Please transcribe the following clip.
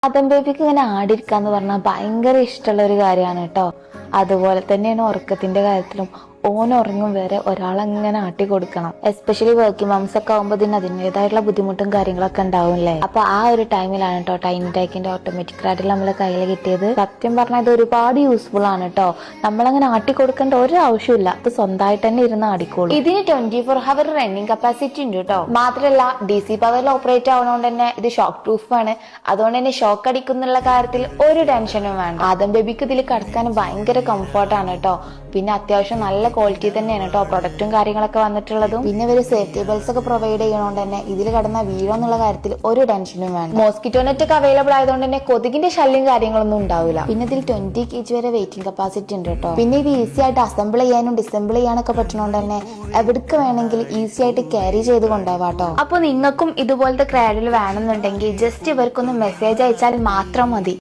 ആദം ബേബിക്ക് ഇങ്ങനെ ആടിരിക്കാന്ന് പറഞ്ഞാൽ ഭയങ്കര ഇഷ്ടമുള്ള ഒരു കാര്യമാണ് കേട്ടോ. അതുപോലെ തന്നെയാണ് ഉറക്കത്തിന്റെ കാര്യത്തിലും. ഓൻ ഉറങ്ങും വരെ ഒരാളങ്ങനെ ആട്ടി കൊടുക്കണം. എസ്പെഷ്യലി വർക്കിംഗ് മംസ് ഒക്കെ ആകുമ്പോൾ അതിൻ്റെതായിട്ടുള്ള ബുദ്ധിമുട്ടും കാര്യങ്ങളൊക്കെ ഉണ്ടാവില്ലേ. അപ്പൊ ആ ഒരു ടൈമിലാണ് കേട്ടോ ടൈനി ടാക്കിന്റെ ഓട്ടോമാറ്റിക് റാഡിൽ നമ്മളെ കയ്യിൽ കിട്ടിയത്. സത്യം പറഞ്ഞാൽ ഇത് ഒരുപാട് യൂസ്ഫുൾ ആണ് കേട്ടോ. നമ്മളങ്ങനെ ആട്ടി കൊടുക്കേണ്ട ഒരു ആവശ്യമില്ല, ഇത് സ്വന്തമായിട്ട് തന്നെ ഇരുന്ന് ആടിക്കോളും. ഇതിന് 24 hour റണ്ണിങ് കപ്പാസിറ്റി ഉണ്ട് കേട്ടോ. മാത്രമല്ല DC പവറിൽ ഓപ്പറേറ്റ് ആവുന്നതുകൊണ്ട് തന്നെ ഇത് ഷോക്ക് പ്രൂഫ് ആണ്. അതുകൊണ്ട് തന്നെ ഷോക്ക് അടിക്കുന്നുള്ള കാര്യത്തിൽ ഒരു ടെൻഷനും വേണ്ട. ആദം ബേബിക്ക് ഇതിൽ കിടക്കാൻ ഭയങ്കര കംഫർട്ടാണ് കേട്ടോ. പിന്നെ അത്യാവശ്യം നല്ല ക്വാളിറ്റി തന്നെയാണ് കേട്ടോ പ്രൊഡക്റ്റും കാര്യങ്ങളൊക്കെ വന്നിട്ടുള്ളതും. പിന്നെ ഇവര് സേഫ്റ്റി ബെൽസ് ഒക്കെ പ്രൊവൈഡ് ചെയ്യണോണ്ട് തന്നെ ഇതിൽ കടന്ന വീഴോന്നുള്ള കാര്യത്തിൽ ഒരു ടെൻഷനും വേണ്ട. മോസ്കിറ്റോ നെറ്റ് ഒക്കെ അവൈലബിൾ ആയതുകൊണ്ട് തന്നെ കൊതുകിന്റെ ശല്യം കാര്യങ്ങളൊന്നും ഉണ്ടാവില്ല. പിന്നെ ഇതിൽ 20 kg വരെ വെയിറ്റിംഗ് കപ്പാസിറ്റി ഉണ്ട് കേട്ടോ. പിന്നെ ഇത് ഈസി ആയിട്ട് അസംബിൾ ചെയ്യാനും ഡിസംബിൾ ചെയ്യാനൊക്കെ പറ്റുന്നതുകൊണ്ട് തന്നെ എവിടേക്ക് വേണമെങ്കിൽ ഈസി ആയിട്ട് ക്യാരി ചെയ്ത് കൊണ്ടുപോവാട്ടോ. അപ്പൊ നിങ്ങൾക്കും ഇതുപോലത്തെ ക്രാഡിൽ വേണമെന്നുണ്ടെങ്കിൽ ജസ്റ്റ് ഇവർക്കൊന്ന് മെസ്സേജ് അയച്ചാൽ മാത്രം മതി.